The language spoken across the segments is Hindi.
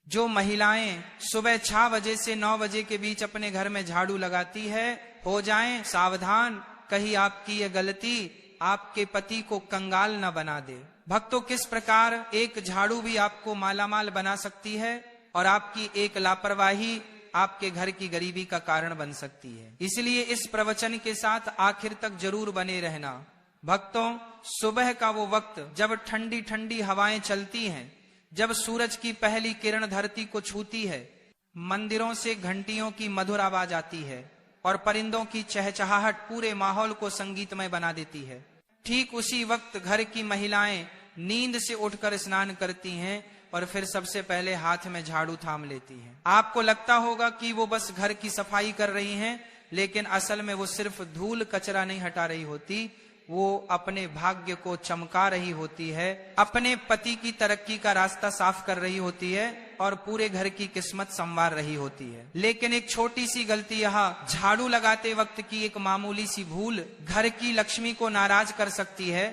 जो महिलाएं सुबह 6 बजे से 9 बजे के बीच अपने घर में झाड़ू लगाती है, हो जाएं सावधान, कहीं आपकी यह गलती आपके पति को कंगाल न बना दे। भक्तों, किस प्रकार एक झाड़ू भी आपको मालामाल बना सकती है और आपकी एक लापरवाही आपके घर की गरीबी का कारण बन सकती है। इसलिए इस प्रवचन के साथ आखिर तक जरूर बने रहना। भक्तों, सुबह का वो वक्त जब ठंडी ठंडी हवाएं चलती हैं, जब सूरज की पहली किरण धरती को छूती है, मंदिरों से घंटियों की मधुर आवाज आती है और परिंदों की चहचहाहट पूरे माहौल को संगीतमय बना देती है। ठीक उसी वक्त घर की महिलाएं नींद से उठकर स्नान करती हैं और फिर सबसे पहले हाथ में झाड़ू थाम लेती हैं। आपको लगता होगा कि वो बस घर की सफाई कर रही हैं, लेकिन असल में वो सिर्फ धूल कचरा नहीं हटा रही होती, वो अपने भाग्य को चमका रही होती है, अपने पति की तरक्की का रास्ता साफ कर रही होती है और पूरे घर की किस्मत संवार रही होती है। लेकिन एक छोटी सी गलती, यहाँ झाड़ू लगाते वक्त की एक मामूली सी भूल घर की लक्ष्मी को नाराज कर सकती है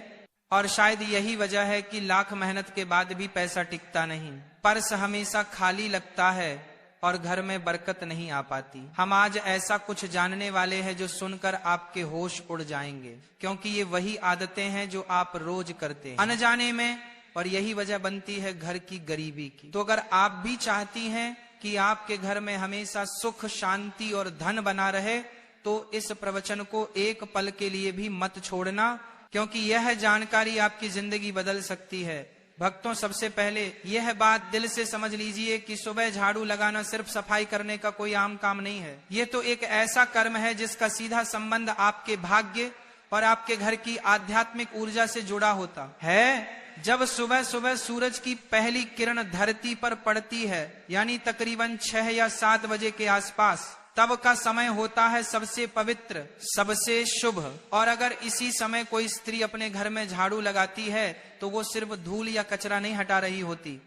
और शायद यही वजह है कि लाख मेहनत के बाद भी पैसा टिकता नहीं, पर्स हमेशा खाली लगता है और घर में बरकत नहीं आ पाती। हम आज ऐसा कुछ जानने वाले हैं जो सुनकर आपके होश उड़ जाएंगे, क्योंकि ये वही आदतें हैं जो आप रोज करते हैं अनजाने में, और यही वजह बनती है घर की गरीबी की। तो अगर आप भी चाहती हैं कि आपके घर में हमेशा सुख, शांति और धन बना रहे, तो इस प्रवचन को एक पल के लिए भी मत छोड़ना, क्योंकि यह जानकारी आपकी जिंदगी बदल सकती है। भक्तों, सबसे पहले यह बात दिल से समझ लीजिए कि सुबह झाड़ू लगाना सिर्फ सफाई करने का कोई आम काम नहीं है। यह तो एक ऐसा कर्म है जिसका सीधा संबंध आपके भाग्य और आपके घर की आध्यात्मिक ऊर्जा से जुड़ा होता है। जब सुबह सुबह सूरज की पहली किरण धरती पर पड़ती है, यानी तकरीबन 6 या 7 बजे के आसपास, तब का समय होता है सबसे पवित्र, सबसे शुभ। और अगर इसी समय कोई स्त्री अपने घर में झाड़ू लगाती है तो वो सिर्फ धूल या कचरा नहीं हटा रही होती,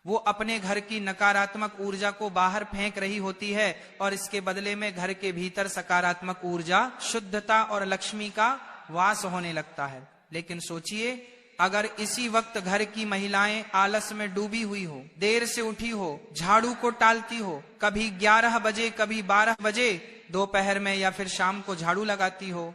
वो अपने घर की नकारात्मक ऊर्जा को बाहर फेंक रही होती है और इसके बदले में घर के भीतर सकारात्मक ऊर्जा, शुद्धता और लक्ष्मी का वास होने लगता है। लेकिन सोचिए, अगर इसी वक्त घर की महिलाएं आलस में डूबी हुई हो, देर से उठी हो, झाड़ू को टालती हो, कभी 11 बजे कभी 12 बजे दोपहर में या फिर शाम को झाड़ू लगाती हो,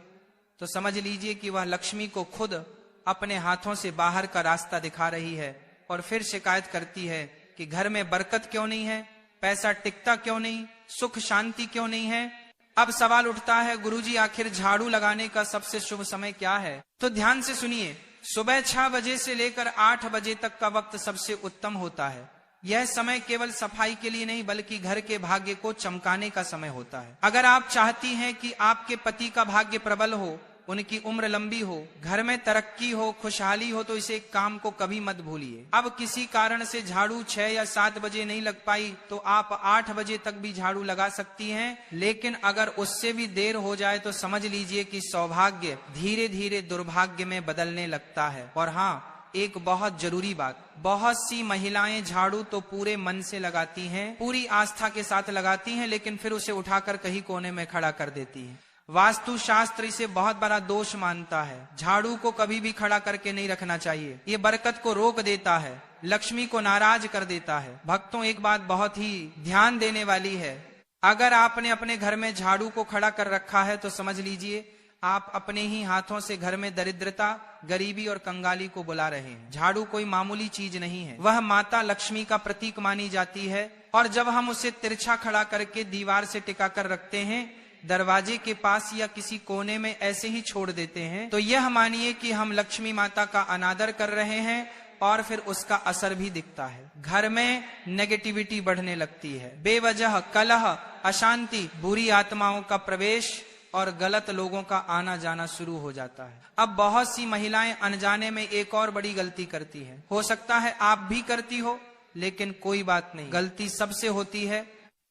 तो समझ लीजिए कि वह लक्ष्मी को खुद अपने हाथों से बाहर का रास्ता दिखा रही है और फिर शिकायत करती है कि घर में बरकत क्यों नहीं है, पैसा टिकता क्यों नहीं, सुख शांति क्यों नहीं है। अब सवाल उठता है, गुरुजी आखिर झाड़ू लगाने का सबसे शुभ समय क्या है? तो ध्यान से सुनिए, सुबह 6 बजे से लेकर 8 बजे तक का वक्त सबसे उत्तम होता है। यह समय केवल सफाई के लिए नहीं बल्कि घर के भाग्य को चमकाने का समय होता है। अगर आप चाहती हैं कि आपके पति का भाग्य प्रबल हो, उनकी उम्र लंबी हो, घर में तरक्की हो, खुशहाली हो, तो इसे काम को कभी मत भूलिए। अब किसी कारण से झाड़ू 6 या 7 बजे नहीं लग पाई तो आप 8 बजे तक भी झाड़ू लगा सकती हैं, लेकिन अगर उससे भी देर हो जाए तो समझ लीजिए कि सौभाग्य धीरे धीरे दुर्भाग्य में बदलने लगता है। और हाँ, एक बहुत जरूरी बात, बहुत सी महिलाएं झाड़ू तो पूरे मन से लगाती हैं, पूरी आस्था के साथ लगाती हैं, लेकिन फिर उसे उठाकर कहीं कोने में खड़ा कर देती हैं। वास्तु शास्त्र इसे बहुत बड़ा दोष मानता है। झाड़ू को कभी भी खड़ा करके नहीं रखना चाहिए, ये बरकत को रोक देता है, लक्ष्मी को नाराज कर देता है। भक्तों, एक बात बहुत ही ध्यान देने वाली है, अगर आपने अपने घर में झाड़ू को खड़ा कर रखा है तो समझ लीजिए आप अपने ही हाथों से घर में दरिद्रता, गरीबी और कंगाली को बुला रहे हैं। झाड़ू कोई मामूली चीज नहीं है, वह माता लक्ष्मी का प्रतीक मानी जाती है, और जब हम उसे तिरछा खड़ा करके दीवार से टिका कर रखते हैं, दरवाजे के पास या किसी कोने में ऐसे ही छोड़ देते हैं, तो यह मानिए कि हम लक्ष्मी माता का अनादर कर रहे हैं और फिर उसका असर भी दिखता है। घर में नेगेटिविटी बढ़ने लगती है, बेवजह कलह, अशांति, बुरी आत्माओं का प्रवेश और गलत लोगों का आना जाना शुरू हो जाता है। अब बहुत सी महिलाएं अनजाने में एक और बड़ी गलती करती हैं। हो सकता है आप भी करती हो, लेकिन कोई बात नहीं, गलती सबसे होती है,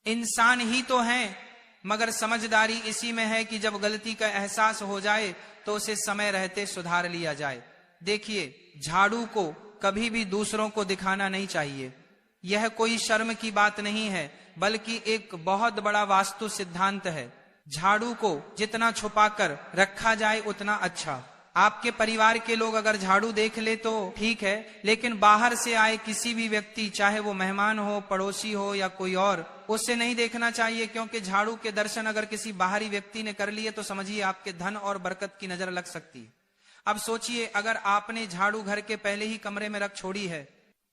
इंसान ही तो हैं, मगर समझदारी इसी में है कि जब गलती का एहसास हो जाए तो उसे समय रहते सुधार लिया जाए। देखिए, झाड़ू को कभी भी दूसरों को दिखाना नहीं चाहिए, यह कोई शर्म की बात नहीं है, बल्कि एक बहुत बड़ा वास्तु सिद्धांत है। झाड़ू को जितना छुपाकर रखा जाए उतना अच्छा। आपके परिवार के लोग अगर झाड़ू देख ले तो ठीक है, लेकिन बाहर से आए किसी भी व्यक्ति, चाहे वो मेहमान हो, पड़ोसी हो या कोई और, उससे नहीं देखना चाहिए, क्योंकि झाड़ू के दर्शन अगर किसी बाहरी व्यक्ति ने कर लिए तो समझिए आपके धन और बरकत की नजर लग सकती है। अब सोचिए, अगर आपने झाड़ू घर के पहले ही कमरे में रख छोड़ी है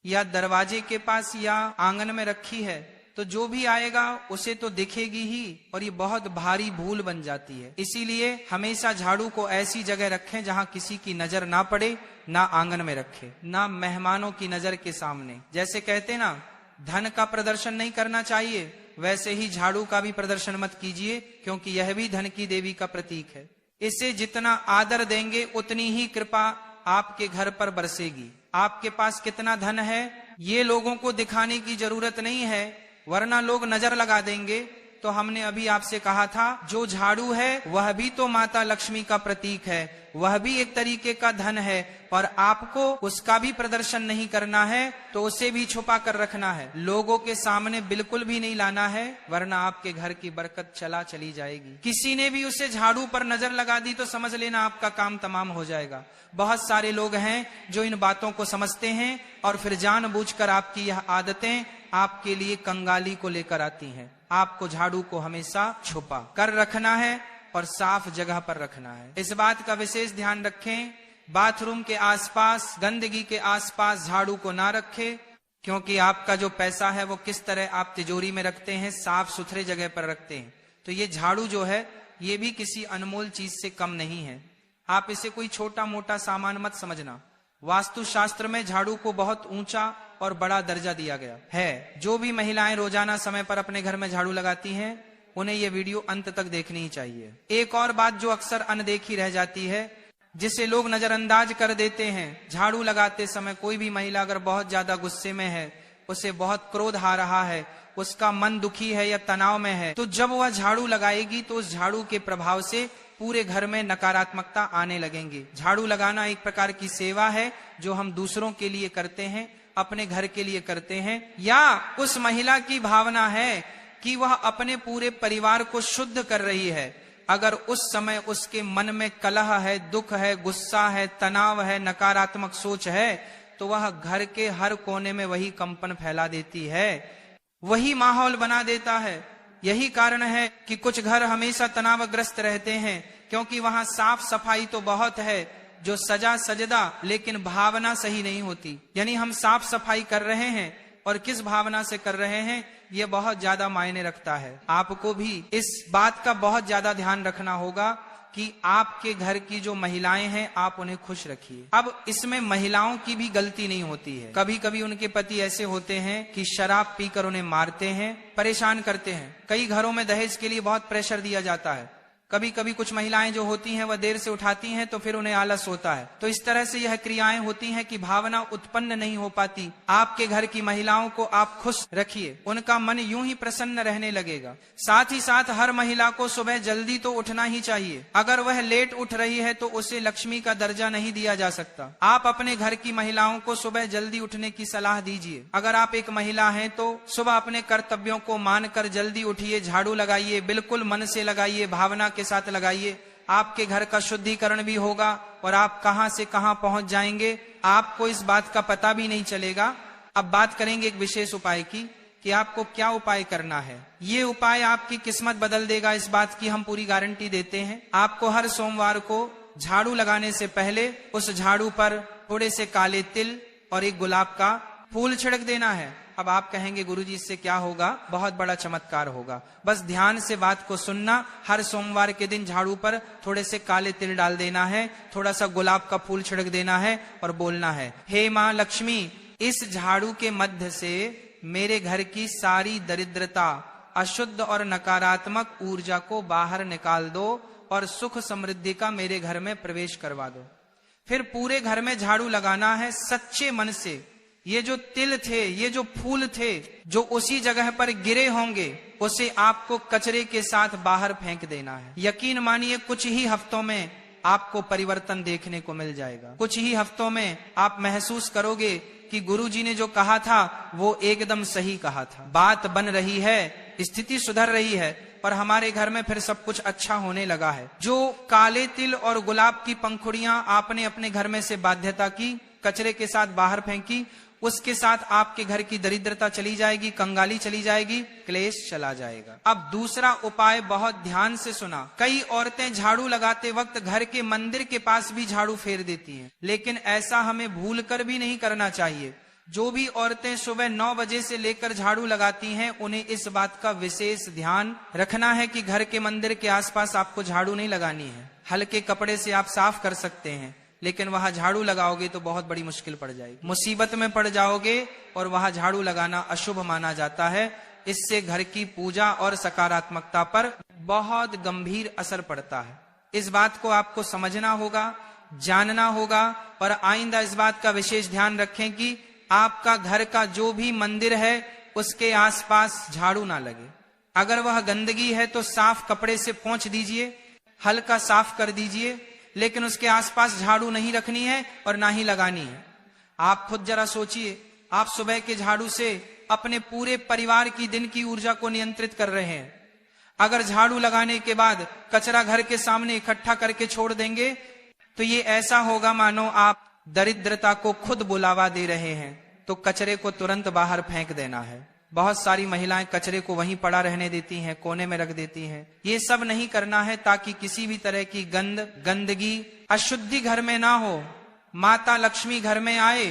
या दरवाजे के पास या आंगन में रखी है, तो जो भी आएगा उसे तो दिखेगी ही, और ये बहुत भारी भूल बन जाती है। इसीलिए हमेशा झाड़ू को ऐसी जगह रखें जहां किसी की नजर ना पड़े, ना आंगन में रखें, ना मेहमानों की नजर के सामने। जैसे कहते ना, धन का प्रदर्शन नहीं करना चाहिए, वैसे ही झाड़ू का भी प्रदर्शन मत कीजिए, क्योंकि यह भी धन की देवी का प्रतीक है। इसे जितना आदर देंगे उतनी ही कृपा आपके घर पर बरसेगी। आपके पास कितना धन है ये लोगों को दिखाने की जरूरत नहीं है, वरना लोग नजर लगा देंगे। तो हमने अभी आपसे कहा था, जो झाड़ू है वह भी तो माता लक्ष्मी का प्रतीक है, वह भी एक तरीके का धन है, और आपको उसका भी प्रदर्शन नहीं करना है, तो उसे भी छुपा कर रखना है, लोगों के सामने बिल्कुल भी नहीं लाना है, वरना आपके घर की बरकत चली जाएगी। किसी ने भी उसे झाड़ू पर नजर लगा दी तो समझ लेना आपका काम तमाम हो जाएगा। बहुत सारे लोग हैं जो इन बातों को समझते हैं और फिर जानबूझकर आपकी यह आदतें आपके लिए कंगाली को लेकर आती हैं। आपको झाड़ू को हमेशा छुपा कर रखना है और साफ जगह पर रखना है। इस बात का विशेष ध्यान रखें, बाथरूम के आसपास, गंदगी के आसपास झाड़ू को ना रखें, क्योंकि आपका जो पैसा है वो किस तरह आप तिजोरी में रखते हैं, साफ सुथरे जगह पर रखते हैं। तो ये झाड़ू जो है ये भी किसी अनमोल चीज से कम नहीं है। आप इसे कोई छोटा मोटा सामान मत समझना। वास्तुशास्त्र में झाड़ू को बहुत ऊंचा और बड़ा दर्जा दिया गया है। जो भी महिलाएं रोजाना समय पर अपने घर में झाड़ू लगाती हैं, उन्हें यह वीडियो अंत तक देखनी ही चाहिए। एक और बात जो अक्सर अनदेखी रह जाती है, जिसे लोग नजरअंदाज कर देते हैं, झाड़ू लगाते समय कोई भी महिला अगर बहुत ज्यादा गुस्से में है, उसे बहुत क्रोध आ रहा है, उसका मन दुखी है या तनाव में है, तो जब वह झाड़ू लगाएगी तो उस झाड़ू के प्रभाव से पूरे घर में नकारात्मकता आने लगेंगे। झाड़ू लगाना एक प्रकार की सेवा है जो हम दूसरों के लिए करते हैं, अपने घर के लिए करते हैं, या उस महिला की भावना है कि वह अपने पूरे परिवार को शुद्ध कर रही है। अगर उस समय उसके मन में कलह है, दुख है, गुस्सा है, तनाव है, नकारात्मक सोच है, तो वह घर के हर कोने में वही कंपन फैला देती है, वही माहौल बना देता है। यही कारण है कि कुछ घर हमेशा तनावग्रस्त रहते हैं, क्योंकि वहां साफ सफाई तो बहुत है, जो सजा सजदा, लेकिन भावना सही नहीं होती। यानी हम साफ सफाई कर रहे हैं और किस भावना से कर रहे हैं, ये बहुत ज्यादा मायने रखता है। आपको भी इस बात का बहुत ज्यादा ध्यान रखना होगा कि आपके घर की जो महिलाएं हैं आप उन्हें खुश रखिए। अब इसमें महिलाओं की भी गलती नहीं होती है। कभी कभी उनके पति ऐसे होते हैं कि शराब पीकर उन्हें मारते हैं, परेशान करते हैं। कई घरों में दहेज के लिए बहुत प्रेशर दिया जाता है। कभी कभी कुछ महिलाएं जो होती हैं वह देर से उठाती हैं तो फिर उन्हें आलस होता है। तो इस तरह से यह क्रियाएं होती हैं कि भावना उत्पन्न नहीं हो पाती। आपके घर की महिलाओं को आप खुश रखिए, उनका मन यूं ही प्रसन्न रहने लगेगा। साथ ही साथ हर महिला को सुबह जल्दी तो उठना ही चाहिए। अगर वह लेट उठ रही है तो उसे लक्ष्मी का दर्जा नहीं दिया जा सकता। आप अपने घर की महिलाओं को सुबह जल्दी उठने की सलाह दीजिए। अगर आप एक महिला हैं तो सुबह अपने कर्तव्यों को मानकर जल्दी उठिए, झाड़ू लगाइए, बिल्कुल मन से लगाइए, भावना के साथ लगाइए। आपके घर का शुद्धिकरण भी होगा और आप कहां से कहां पहुंच जाएंगे, आपको इस बात का पता भी नहीं चलेगा। अब बात करेंगे एक विशेष उपाय की कि आपको क्या उपाय करना है। ये उपाय आपकी किस्मत बदल देगा, इस बात की हम पूरी गारंटी देते हैं। आपको हर सोमवार को झाड़ू लगाने से पहले उस झाड़ू पर थोड़े से काले तिल और एक गुलाब का फूल छिड़क देना है। अब आप कहेंगे गुरुजी इससे क्या होगा? बहुत बड़ा चमत्कार होगा। बस ध्यान से बात को सुनना। हर सोमवार के दिन झाड़ू पर थोड़े से काले तिल डाल देना है, थोड़ा सा गुलाब का फूल छिड़क देना है और बोलना है, हे माँ लक्ष्मी, इस झाड़ू के मध्य से मेरे घर की सारी दरिद्रता, अशुद्ध और नकारात्मक ऊर्जा को बाहर निकाल दो और सुख समृद्धि का मेरे घर में प्रवेश करवा दो। फिर पूरे घर में झाड़ू लगाना है सच्चे मन से। ये जो तिल थे, ये जो फूल थे, जो उसी जगह पर गिरे होंगे, उसे आपको कचरे के साथ बाहर फेंक देना है। यकीन मानिए कुछ ही हफ्तों में आपको परिवर्तन देखने को मिल जाएगा। कुछ ही हफ्तों में आप महसूस करोगे कि गुरुजी ने जो कहा था वो एकदम सही कहा था। बात बन रही है, स्थिति सुधर रही है। और हमारे घर में फिर सब कुछ अच्छा होने लगा है। जो काले तिल और गुलाब की पंखुड़ियां आपने अपने घर में से बाध्यता की, कचरे के साथ बाहर फेंकी, उसके साथ आपके घर की दरिद्रता चली जाएगी, कंगाली चली जाएगी, क्लेश चला जाएगा। अब दूसरा उपाय बहुत ध्यान से सुना। कई औरतें झाड़ू लगाते वक्त घर के मंदिर के पास भी झाड़ू फेर देती हैं, लेकिन ऐसा हमें भूलकर भी नहीं करना चाहिए। जो भी औरतें सुबह 9 बजे से लेकर झाड़ू लगाती हैं, उन्हें इस बात का विशेष ध्यान रखना है कि घर के मंदिर के आसपास आपको झाड़ू नहीं लगानी है। हल्के कपड़े से आप साफ कर सकते हैं, लेकिन वहां झाड़ू लगाओगे तो बहुत बड़ी मुश्किल पड़ जाएगी, मुसीबत में पड़ जाओगे, और वहां झाड़ू लगाना अशुभ माना जाता है। इससे घर की पूजा और सकारात्मकता पर बहुत गंभीर असर पड़ता है। इस बात को आपको समझना होगा, जानना होगा, और आइंदा इस बात का विशेष ध्यान रखें कि आपका घर का जो भी मंदिर है उसके आसपास झाड़ू ना लगे। अगर वह गंदगी है तो साफ कपड़े से पोंछ दीजिए, हल्का साफ कर दीजिए, लेकिन उसके आसपास झाड़ू नहीं रखनी है और ना ही लगानी है। आप खुद जरा सोचिए, आप सुबह के झाड़ू से अपने पूरे परिवार की दिन की ऊर्जा को नियंत्रित कर रहे हैं। अगर झाड़ू लगाने के बाद कचरा घर के सामने इकट्ठा करके छोड़ देंगे तो ये ऐसा होगा मानो आप दरिद्रता को खुद बुलावा दे रहे हैं। तो कचरे को तुरंत बाहर फेंक देना है। बहुत सारी महिलाएं कचरे को वहीं पड़ा रहने देती हैं, कोने में रख देती हैं। ये सब नहीं करना है ताकि किसी भी तरह की गंदगी, अशुद्धि घर में ना हो, माता लक्ष्मी घर में आए।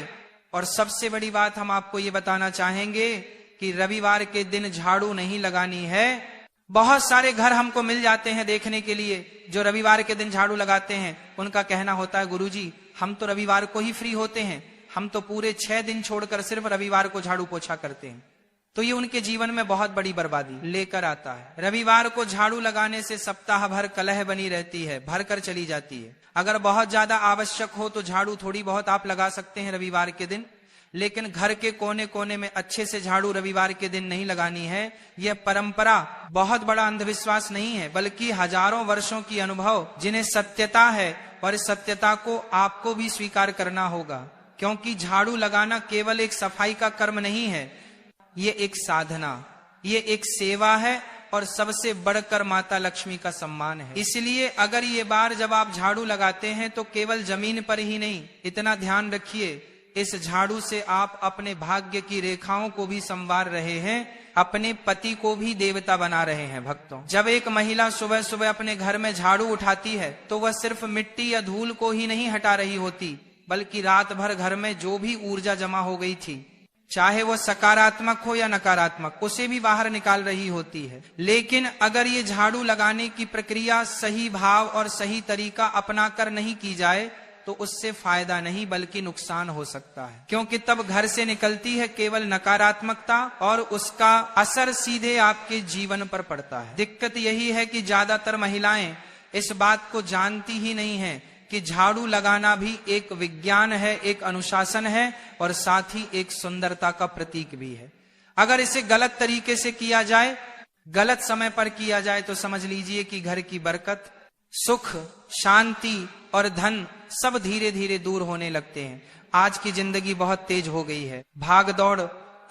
और सबसे बड़ी बात हम आपको ये बताना चाहेंगे कि रविवार के दिन झाड़ू नहीं लगानी है। बहुत सारे घर हमको मिल जाते हैं देखने के लिए जो रविवार के दिन झाड़ू लगाते हैं। उनका कहना होता है, गुरुजी हम तो रविवार को ही फ्री होते हैं, हम तो पूरे 6 दिन छोड़कर सिर्फ रविवार को झाड़ू पोछा करते हैं। तो ये उनके जीवन में बहुत बड़ी बर्बादी लेकर आता है। रविवार को झाड़ू लगाने से सप्ताह भर कलह बनी रहती है, भर कर चली जाती है। अगर बहुत ज्यादा आवश्यक हो तो झाड़ू थोड़ी बहुत आप लगा सकते हैं रविवार के दिन, लेकिन घर के कोने कोने में अच्छे से झाड़ू रविवार के दिन नहीं लगानी है। यह परंपरा बहुत बड़ा अंधविश्वास नहीं है, बल्कि हजारों वर्षों की अनुभव जिन्हें सत्यता है, और इस सत्यता को आपको भी स्वीकार करना होगा। क्योंकि झाड़ू लगाना केवल एक सफाई का कर्म नहीं है, ये एक साधना, ये एक सेवा है, और सबसे बढ़कर माता लक्ष्मी का सम्मान है। इसलिए अगर ये बार जब आप झाड़ू लगाते हैं तो केवल जमीन पर ही नहीं, इतना ध्यान रखिए, इस झाड़ू से आप अपने भाग्य की रेखाओं को भी संवार रहे हैं, अपने पति को भी देवता बना रहे हैं। भक्तों, जब एक महिला सुबह सुबह अपने घर में झाड़ू उठाती है तो वह सिर्फ मिट्टी या धूल को ही नहीं हटा रही होती, बल्कि रात भर घर में जो भी ऊर्जा जमा हो गई थी, चाहे वो सकारात्मक हो या नकारात्मक, उसे भी बाहर निकाल रही होती है। लेकिन अगर ये झाड़ू लगाने की प्रक्रिया सही भाव और सही तरीका अपनाकर नहीं की जाए तो उससे फायदा नहीं बल्कि नुकसान हो सकता है। क्योंकि तब घर से निकलती है केवल नकारात्मकता, और उसका असर सीधे आपके जीवन पर पड़ता है। दिक्कत यही है कि ज्यादातर महिलाएं इस बात को जानती ही नहीं है कि झाड़ू लगाना भी एक विज्ञान है, एक अनुशासन है, और साथ ही एक सुंदरता का प्रतीक भी है। अगर इसे गलत तरीके से किया जाए, गलत समय पर किया जाए, तो समझ लीजिए कि घर की बरकत, सुख, शांति और धन सब धीरे धीरे दूर होने लगते हैं। आज की जिंदगी बहुत तेज हो गई है, भाग दौड़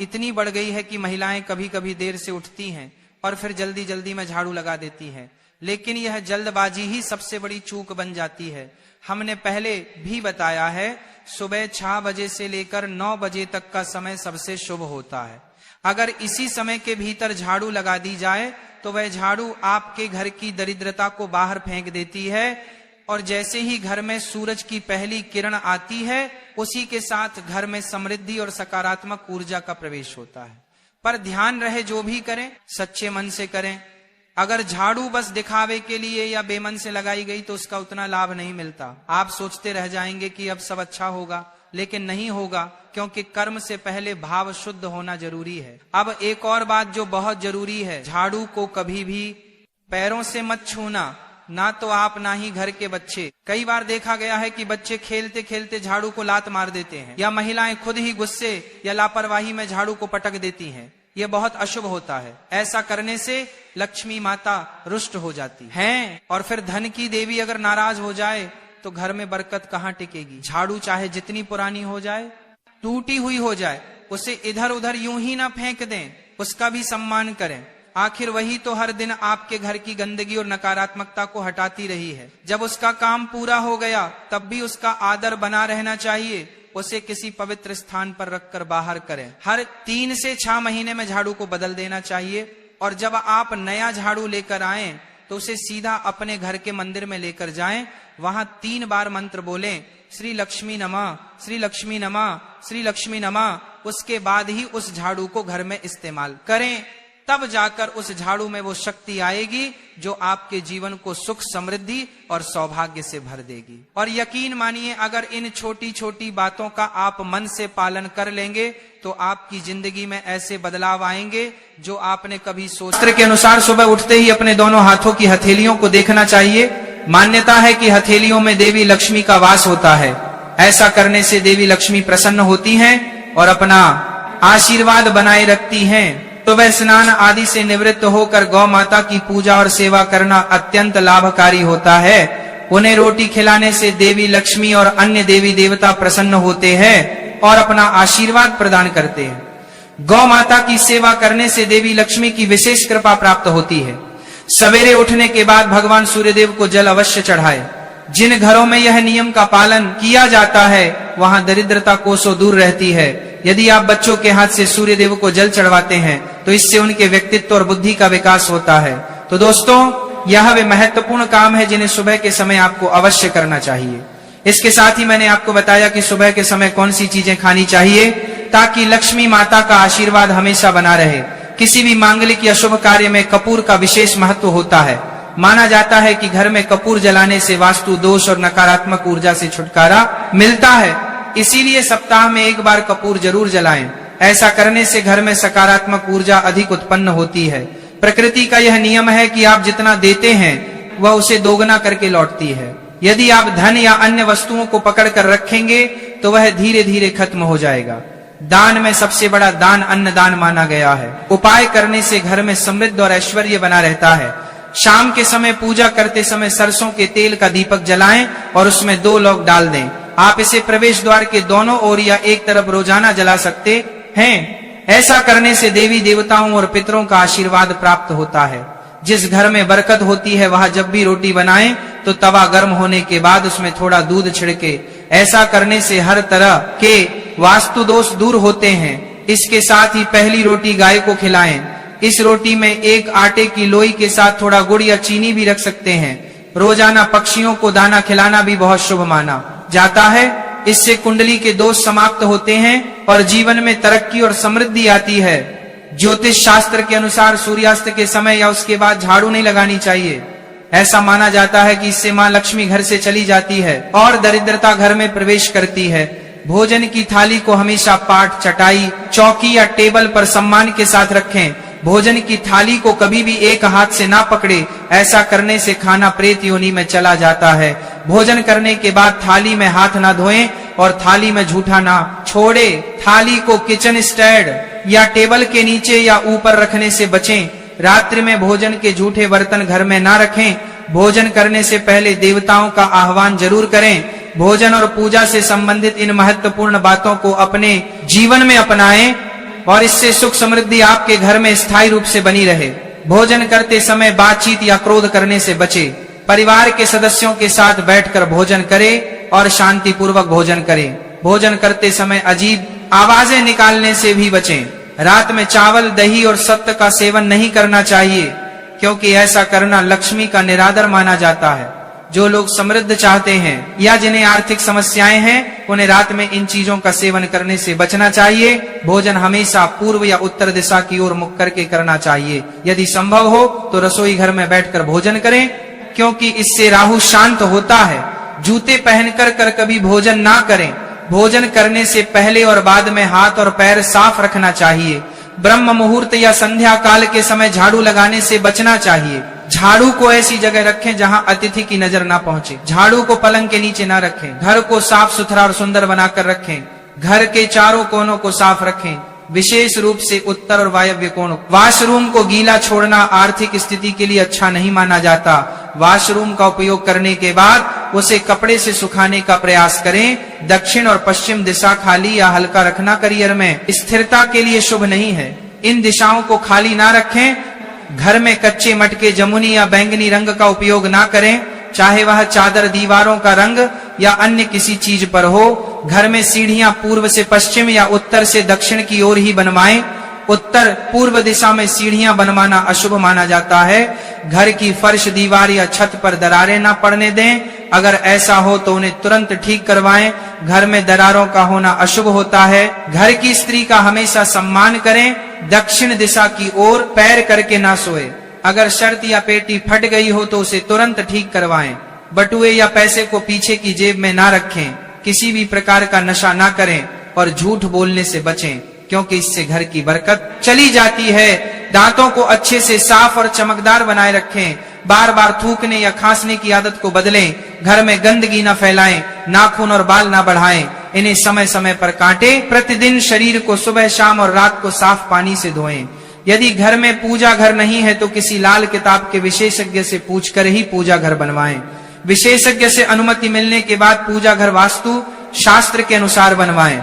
इतनी बढ़ गई है कि महिलाएं कभी कभी देर से उठती हैं और फिर जल्दी जल्दी में झाड़ू लगा देती हैं। लेकिन यह जल्दबाजी ही सबसे बड़ी चूक बन जाती है। हमने पहले भी बताया है, सुबह 6 बजे से लेकर 9 बजे तक का समय सबसे शुभ होता है। अगर इसी समय के भीतर झाड़ू लगा दी जाए तो वह झाड़ू आपके घर की दरिद्रता को बाहर फेंक देती है, और जैसे ही घर में सूरज की पहली किरण आती है उसी के साथ घर में समृद्धि और सकारात्मक ऊर्जा का प्रवेश होता है। पर ध्यान रहे, जो भी करें सच्चे मन से करें। अगर झाड़ू बस दिखावे के लिए या बेमन से लगाई गई तो उसका उतना लाभ नहीं मिलता। आप सोचते रह जाएंगे कि अब सब अच्छा होगा, लेकिन नहीं होगा, क्योंकि कर्म से पहले भाव शुद्ध होना जरूरी है। अब एक और बात जो बहुत जरूरी है, झाड़ू को कभी भी पैरों से मत छूना, ना तो आप ना ही घर के बच्चे। कई बार देखा गया है कि बच्चे खेलते खेलते झाड़ू को लात मार देते हैं, या महिलाएं खुद ही गुस्से या लापरवाही में झाड़ू को पटक देती हैं। यह बहुत अशुभ होता है। ऐसा करने से लक्ष्मी माता रुष्ट हो जाती है, और फिर धन की देवी अगर नाराज हो जाए तो घर में बरकत कहाँ टिकेगी। झाड़ू चाहे जितनी पुरानी हो जाए, टूटी हुई हो जाए, उसे इधर उधर यूं ही ना फेंक दें, उसका भी सम्मान करें। आखिर वही तो हर दिन आपके घर की गंदगी और नकारात्मकता को हटाती रही है। जब उसका काम पूरा हो गया तब भी उसका आदर बना रहना चाहिए। उसे किसी पवित्र स्थान पर रखकर बाहर करें। हर 3 से 6 महीने में झाड़ू को बदल देना चाहिए। और जब आप नया झाड़ू लेकर आएं तो उसे सीधा अपने घर के मंदिर में लेकर जाएं। वहां 3 बार मंत्र बोलें, श्री लक्ष्मी नमः, श्री लक्ष्मी नमः, श्री लक्ष्मी नमः। उसके बाद ही उस झाड़ू को घर में इस्तेमाल करें। तब जाकर उस झाड़ू में वो शक्ति आएगी जो आपके जीवन को सुख, समृद्धि और सौभाग्य से भर देगी। और यकीन मानिए, अगर इन छोटी छोटी बातों का आप मन से पालन कर लेंगे तो आपकी जिंदगी में ऐसे बदलाव आएंगे जो आपने कभी शास्त्र के अनुसार सुबह उठते ही अपने दोनों हाथों की हथेलियों को देखना चाहिए। मान्यता है कि हथेलियों में देवी लक्ष्मी का वास होता है। ऐसा करने से देवी लक्ष्मी प्रसन्न होती हैं और अपना आशीर्वाद बनाए रखती हैं। तो वह स्नान आदि से निवृत्त होकर गौ माता की पूजा और सेवा करना अत्यंत लाभकारी होता है। उन्हें रोटी खिलाने से देवी लक्ष्मी और अन्य देवी देवता प्रसन्न होते हैं और अपना आशीर्वाद प्रदान करते हैं। गौ माता की सेवा करने से देवी लक्ष्मी की विशेष कृपा प्राप्त होती है। सवेरे उठने के बाद भगवान सूर्यदेव को जल अवश्य चढ़ाए। जिन घरों में यह नियम का पालन किया जाता है वहां दरिद्रता कोसों दूर रहती है। यदि आप बच्चों के हाथ से सूर्यदेव को जल चढ़वाते हैं तो इससे उनके व्यक्तित्व और बुद्धि का विकास होता है। तो दोस्तों, यह वे महत्वपूर्ण काम है जिन्हें सुबह के समय आपको अवश्य करना चाहिए। इसके साथ ही मैंने आपको बताया कि सुबह के समय कौन सी चीजें खानी चाहिए ताकि लक्ष्मी माता का आशीर्वाद हमेशा बना रहे। किसी भी मांगलिक या शुभ कार्य में कपूर का विशेष महत्व होता है। माना जाता है कि घर में कपूर जलाने से वास्तु दोष और नकारात्मक ऊर्जा से छुटकारा मिलता है। इसीलिए सप्ताह में 1 बार कपूर जरूर जलाएं। ऐसा करने से घर में सकारात्मक ऊर्जा अधिक उत्पन्न होती है। प्रकृति का यह नियम है कि आप जितना देते हैं वह उसे दोगुना करके लौटती है। यदि आप धन या अन्य वस्तुओं को पकड़ कर रखेंगे तो वह धीरे धीरे खत्म हो जाएगा। दान में सबसे बड़ा दान अन्नदान माना गया है। उपाय करने से घर में समृद्धि और ऐश्वर्य बना रहता है। शाम के समय पूजा करते समय सरसों के तेल का दीपक जलाएं और उसमें 2 लौंग डाल दें। आप इसे प्रवेश द्वार के दोनों ओर या एक तरफ रोजाना जला सकते हैं। ऐसा करने से देवी देवताओं और पितरों का आशीर्वाद प्राप्त होता है। जिस घर में बरकत होती है वहां जब भी रोटी बनाएं तो तवा गर्म होने के बाद उसमें थोड़ा दूध छिड़के। ऐसा करने से हर तरह के वास्तु दोष दूर होते हैं। इसके साथ ही पहली रोटी गाय को खिलाएं। इस रोटी में 1 आटे की लोई के साथ थोड़ा गुड़ या चीनी भी रख सकते हैं। रोजाना पक्षियों को दाना खिलाना भी बहुत शुभ माना जाता है। इससे कुंडली के दोष समाप्त होते हैं और जीवन में तरक्की और समृद्धि आती है। ज्योतिष शास्त्र के अनुसार सूर्यास्त के समय या उसके बाद झाड़ू नहीं लगानी चाहिए। ऐसा माना जाता है कि इससे मां लक्ष्मी घर से चली जाती है और दरिद्रता घर में प्रवेश करती है। भोजन की थाली को हमेशा पाट, चटाई, चौकी या टेबल पर सम्मान के साथ रखें। भोजन की थाली को कभी भी एक हाथ से ना पकड़े। ऐसा करने से खाना प्रेत योनि में चला जाता है। भोजन करने के बाद थाली में हाथ ना धोएं और थाली में झूठा ना छोड़े। थाली को किचन स्टैंड या टेबल के नीचे या ऊपर रखने से बचें। रात्रि में भोजन के झूठे बर्तन घर में ना रखें। भोजन करने से पहले देवताओं का आह्वान जरूर करें। भोजन और पूजा से संबंधित इन महत्वपूर्ण बातों को अपने जीवन में अपनाएं और इससे सुख समृद्धि आपके घर में स्थायी रूप से बनी रहे। भोजन करते समय बातचीत या क्रोध करने से बचे। परिवार के सदस्यों के साथ बैठकर भोजन करें और शांति पूर्वक भोजन करें। भोजन करते समय अजीब आवाजें निकालने से भी बचें। रात में चावल, दही और सत्त का सेवन नहीं करना चाहिए क्योंकि ऐसा करना लक्ष्मी का निरादर माना जाता है। जो लोग समृद्ध चाहते हैं या जिन्हें आर्थिक समस्याएं हैं उन्हें रात में इन चीजों का सेवन करने से बचना चाहिए। भोजन हमेशा पूर्व या उत्तर दिशा की ओर मुख करके करना चाहिए। यदि संभव हो तो रसोई घर में बैठकर भोजन करें क्योंकि इससे राहु शांत होता है। जूते पहनकर कभी भोजन ना करें। भोजन करने से पहले और बाद में हाथ और पैर साफ रखना चाहिए। ब्रह्म मुहूर्त या संध्या काल के समय झाड़ू लगाने से बचना चाहिए। झाड़ू को ऐसी जगह रखें जहां अतिथि की नजर ना पहुंचे। झाड़ू को पलंग के नीचे ना रखें। घर को साफ सुथरा और सुंदर बनाकर रखें। घर के चारों कोनों को साफ रखें, विशेष रूप से उत्तर और वायव्य कोण। वॉशरूम को गीला छोड़ना आर्थिक स्थिति के लिए अच्छा नहीं माना जाता। वॉशरूम का उपयोग करने के बाद उसे कपड़े से सुखाने का प्रयास करें। दक्षिण और पश्चिम दिशा खाली या हल्का रखना करियर में स्थिरता के लिए शुभ नहीं है। इन दिशाओं को खाली ना रखें। घर में कच्चे मटके, जमुनी या बैंगनी रंग का उपयोग ना करें, चाहे वह चादर, दीवारों का रंग या अन्य किसी चीज पर हो। घर में सीढ़ियां पूर्व से पश्चिम या उत्तर से दक्षिण की ओर ही बनवाएं। उत्तर पूर्व दिशा में सीढ़ियां बनवाना अशुभ माना जाता है। घर की फर्श, दीवार या छत पर दरारें ना पड़ने दें। अगर ऐसा हो तो उन्हें तुरंत ठीक करवाएं। घर में दरारों का होना अशुभ होता है। घर की स्त्री का हमेशा सम्मान करें। दक्षिण दिशा की ओर पैर करके ना सोए। अगर शर्त या पेटी फट गई हो तो उसे तुरंत ठीक करवाएं। बटुए या पैसे को पीछे की जेब में ना रखें। किसी भी प्रकार का नशा ना करें और झूठ बोलने से बचें, क्योंकि इससे घर की बरकत चली जाती है। दांतों को अच्छे से साफ और चमकदार बनाए रखें। बार बार थूकने या खांसने की आदत को बदलें। घर में गंदगी न फैलाएं। नाखून और बाल न बढ़ाएं। इन्हें समय समय पर काटें। प्रतिदिन शरीर को सुबह, शाम और रात को साफ पानी से धोएं। यदि घर में पूजा घर नहीं है तो किसी लाल किताब के विशेषज्ञ से पूछकर ही पूजा घर बनवाएं। विशेषज्ञ से अनुमति मिलने के बाद पूजा घर वास्तु शास्त्र के अनुसार बनवाएं।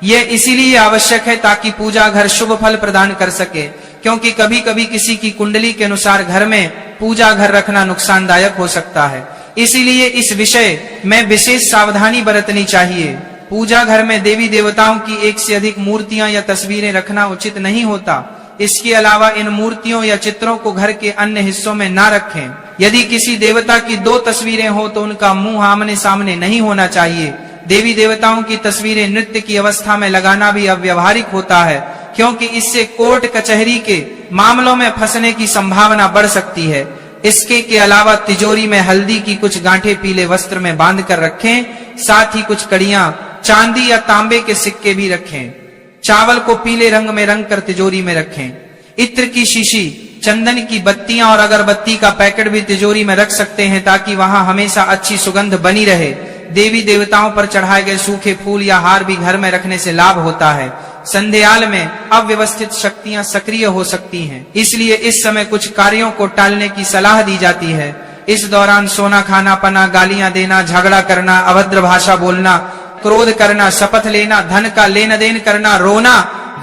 यह इसीलिए आवश्यक है ताकि पूजा घर शुभ फल प्रदान कर सके, क्योंकि कभी कभी किसी की कुंडली के अनुसार घर में पूजा घर रखना नुकसानदायक हो सकता है। इसीलिए इस विषय में विशेष सावधानी बरतनी चाहिए। पूजा घर में देवी देवताओं की एक से अधिक मूर्तियां या तस्वीरें रखना उचित नहीं होता। इसके अलावा इन मूर्तियों या चित्रों को घर के अन्य हिस्सों में ना रखें। यदि किसी देवता की 2 तस्वीरें हो तो उनका मुंह आमने सामने नहीं होना चाहिए। देवी देवताओं की तस्वीरें नृत्य की अवस्था में लगाना भी अव्यवहारिक होता है, क्योंकि इससे कोर्ट कचहरी के मामलों में फंसने की संभावना बढ़ सकती है। इसके के अलावा तिजोरी में हल्दी की कुछ गांठें पीले वस्त्र में बांध कर रखें। साथ ही कुछ कड़ियां, चांदी या तांबे के सिक्के भी रखें। चावल को पीले रंग में रंग कर तिजोरी में रखें। इत्र की शीशी, चंदन की बत्तियां और अगरबत्ती का पैकेट भी तिजोरी में रख सकते हैं, ताकि वहां हमेशा अच्छी सुगंध बनी रहे। देवी देवताओं पर चढ़ाए गए सूखे फूल या हार भी घर में रखने से लाभ होता है। संध्याल में अव्यवस्थित शक्तियां सक्रिय हो सकती हैं, इसलिए इस समय कुछ कार्यों को टालने की सलाह दी जाती है। इस दौरान सोना खाना, पना, गालियां देना, झगड़ा करना, अभद्र भाषा बोलना, क्रोध करना, शपथ लेना, धन का लेन देन करना, रोना,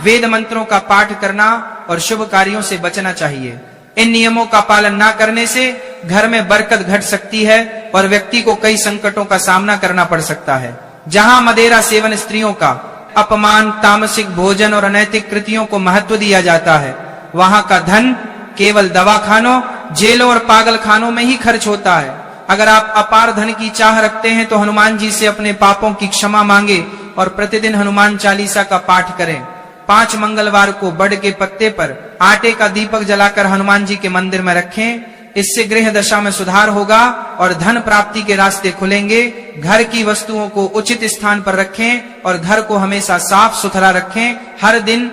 वेद मंत्रों का पाठ करना और शुभ कार्यों से बचना चाहिए। इन नियमों का पालन न करने से घर में बरकत घट सकती है और व्यक्ति को कई संकटों का सामना करना पड़ सकता है। जहां मदिरा सेवन, स्त्रियों का अपमान, तामसिक भोजन और अनैतिक कृतियों को महत्व दिया जाता है, वहां का धन केवल दवाखानों, जेलों और पागल खानों में ही खर्च होता है। अगर आप अपार धन की चाह रखते हैं तो हनुमान जी से अपने पापों की क्षमा मांगे और प्रतिदिन हनुमान चालीसा का पाठ करें। 5 मंगलवार को बड़ के पत्ते पर आटे का दीपक जलाकर हनुमान जी के मंदिर में रखें। इससे गृह दशा में सुधार होगा और धन प्राप्ति के रास्ते खुलेंगे। घर की वस्तुओं को उचित स्थान पर रखें और घर को हमेशा साफ सुथरा रखें। हर दिन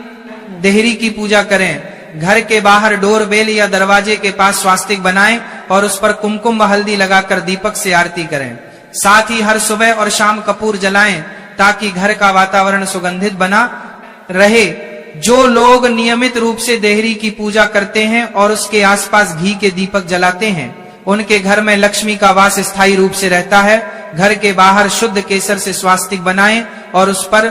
देहरी की पूजा करें। घर के बाहर डोर बेल या दरवाजे के पास स्वास्तिक बनाएं और उस पर कुमकुम व हल्दी लगाकर दीपक से आरती करें। साथ ही हर सुबह और शाम कपूर जलाएं ताकि घर का वातावरण सुगंधित बना रहे। जो लोग नियमित रूप से देहरी की पूजा करते हैं और उसके आसपास घी के दीपक जलाते हैं, उनके घर में लक्ष्मी का वास स्थायी रूप से रहता है। घर के बाहर शुद्ध केसर से स्वास्तिक बनाएं और उस पर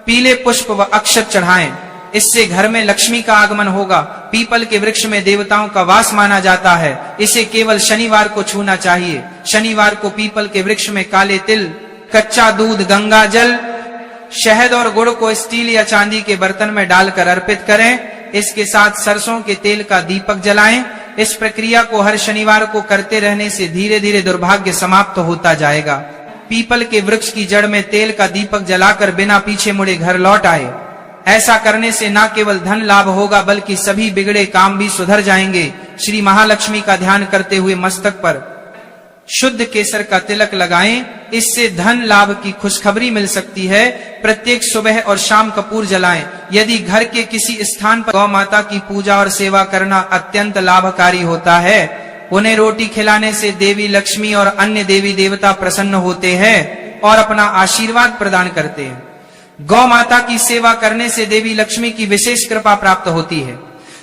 पीले पुष्प व अक्षत चढ़ाएं। इससे घर में लक्ष्मी का आगमन होगा। पीपल के वृक्ष में देवताओं का वास माना जाता है। इसे केवल शनिवार को छूना चाहिए। शनिवार को पीपल के वृक्ष में काले तिल, कच्चा दूध, गंगा जल, शहद और गुड़ को स्टील या चांदी के बर्तन में डालकर अर्पित करें। इसके साथ सरसों के तेल का दीपक जलाएं। इस प्रक्रिया को हर शनिवार को करते रहने से धीरे धीरे दुर्भाग्य समाप्त होता जाएगा। पीपल के वृक्ष की जड़ में तेल का दीपक जलाकर बिना पीछे मुड़े घर लौट आए। ऐसा करने से न केवल धन लाभ होगा बल्कि सभी बिगड़े काम भी सुधर जाएंगे। श्री महालक्ष्मी का ध्यान करते हुए मस्तक पर शुद्ध केसर का तिलक लगाएं। इससे धन लाभ की खुशखबरी मिल सकती है। प्रत्येक सुबह और शाम कपूर जलाएं। यदि घर के किसी स्थान पर गौ माता की पूजा और सेवा करना अत्यंत लाभकारी होता है, उन्हें रोटी खिलाने से देवी लक्ष्मी और अन्य देवी देवता प्रसन्न होते हैं और अपना आशीर्वाद प्रदान करते हैं। गौ माता की सेवा करने से देवी लक्ष्मी की विशेष कृपा प्राप्त होती है।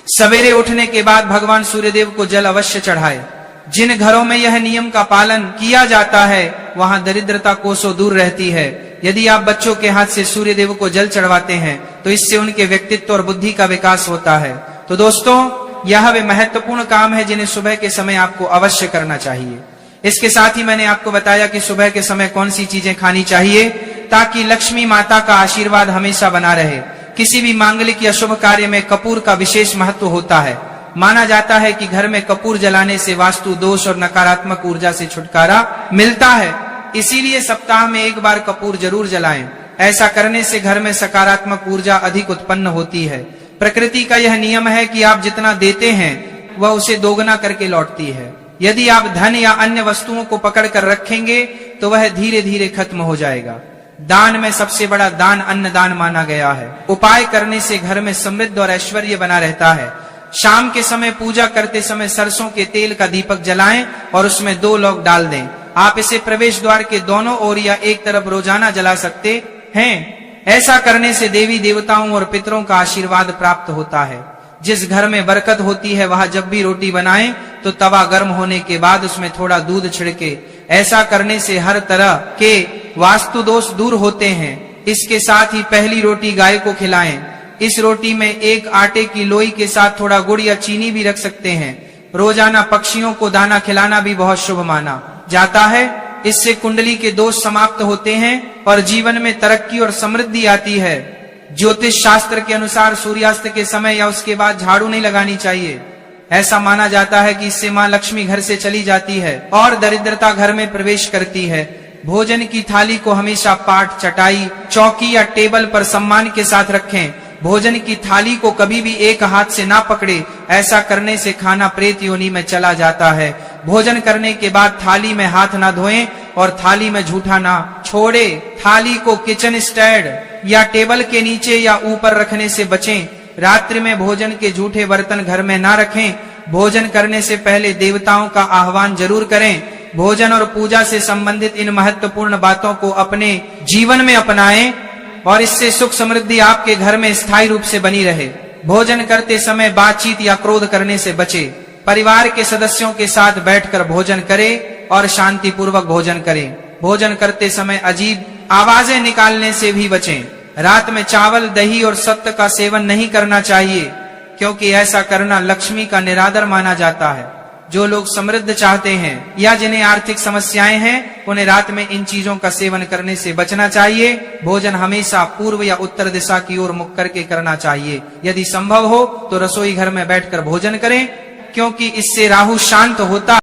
सवेरे उठने के बाद भगवान सूर्यदेव को जल अवश्य चढ़ाए। जिन घरों में यह नियम का पालन किया जाता है वहां दरिद्रता कोसों दूर रहती है। यदि आप बच्चों के हाथ से सूर्यदेव को जल चढ़वाते हैं तो इससे उनके व्यक्तित्व और बुद्धि का विकास होता है। तो दोस्तों, यह वे महत्वपूर्ण काम है जिन्हें सुबह के समय आपको अवश्य करना चाहिए। इसके साथ ही मैंने आपको बताया कि सुबह के समय कौन सी चीजें खानी चाहिए ताकि लक्ष्मी माता का आशीर्वाद हमेशा बना रहे। किसी भी मांगलिक या शुभ कार्य में कपूर का विशेष महत्व होता है। माना जाता है कि घर में कपूर जलाने से वास्तु दोष और नकारात्मक ऊर्जा से छुटकारा मिलता है। इसीलिए सप्ताह में एक बार कपूर जरूर जलाएं। ऐसा करने से घर में सकारात्मक ऊर्जा अधिक उत्पन्न होती है। प्रकृति का यह नियम है कि आप जितना देते हैं वह उसे दोगुना करके लौटती है। यदि आप धन या अन्य वस्तुओं को पकड़ कर रखेंगे तो वह धीरे धीरे खत्म हो जाएगा। दान में सबसे बड़ा दान अन्नदान माना गया है। उपाय करने से घर में समृद्ध और ऐश्वर्य बना रहता है। शाम के समय पूजा करते समय सरसों के तेल का दीपक जलाएं और उसमें 2 लौंग डाल दें। आप इसे प्रवेश द्वार के दोनों ओर या एक तरफ रोजाना जला सकते हैं। ऐसा करने से देवी देवताओं और पितरों का आशीर्वाद प्राप्त होता है। जिस घर में बरकत होती है वहां जब भी रोटी बनाएं तो तवा गर्म होने के बाद उसमें थोड़ा दूध छिड़के। ऐसा करने से हर तरह के वास्तु दोष दूर होते हैं। इसके साथ ही पहली रोटी गाय को खिलाएं। इस रोटी में एक आटे की लोई के साथ थोड़ा गुड़ या चीनी भी रख सकते हैं। रोजाना पक्षियों को दाना खिलाना भी बहुत शुभ माना जाता है। इससे कुंडली के दोष समाप्त होते हैं और जीवन में तरक्की और समृद्धि आती है। ज्योतिष शास्त्र के अनुसार सूर्यास्त के समय या उसके बाद झाड़ू नहीं लगानी चाहिए। ऐसा माना जाता है कि इससे मां लक्ष्मी घर से चली जाती है और दरिद्रता घर में प्रवेश करती है। भोजन की थाली को हमेशा पाट, चटाई, चौकी या टेबल पर सम्मान के साथ रखें। भोजन की थाली को कभी भी एक हाथ से ना पकड़े। ऐसा करने से खाना प्रेत योनि में चला जाता है। भोजन करने के बाद थाली में हाथ ना धोएं और थाली में झूठा ना छोड़े। थाली को किचन स्टैंड या टेबल के नीचे या ऊपर रखने से बचें। रात्रि में भोजन के झूठे बर्तन घर में ना रखें। भोजन करने से पहले देवताओं का आह्वान जरूर करें। भोजन और पूजा से संबंधित इन महत्वपूर्ण बातों को अपने जीवन में अपनाएं और इससे सुख समृद्धि आपके घर में स्थायी रूप से बनी रहे। भोजन करते समय बातचीत या क्रोध करने से बचे। परिवार के सदस्यों के साथ बैठकर भोजन करें और शांति पूर्वक भोजन करें। भोजन करते समय अजीब आवाजें निकालने से भी बचें। रात में चावल, दही और सत्व का सेवन नहीं करना चाहिए क्योंकि ऐसा करना लक्ष्मी का निरादर माना जाता है। जो लोग समृद्ध चाहते हैं या जिन्हें आर्थिक समस्याएं हैं उन्हें रात में इन चीजों का सेवन करने से बचना चाहिए। भोजन हमेशा पूर्व या उत्तर दिशा की ओर मुख करके करना चाहिए। यदि संभव हो तो रसोई घर में बैठकर भोजन करें क्योंकि इससे राहु शांत होता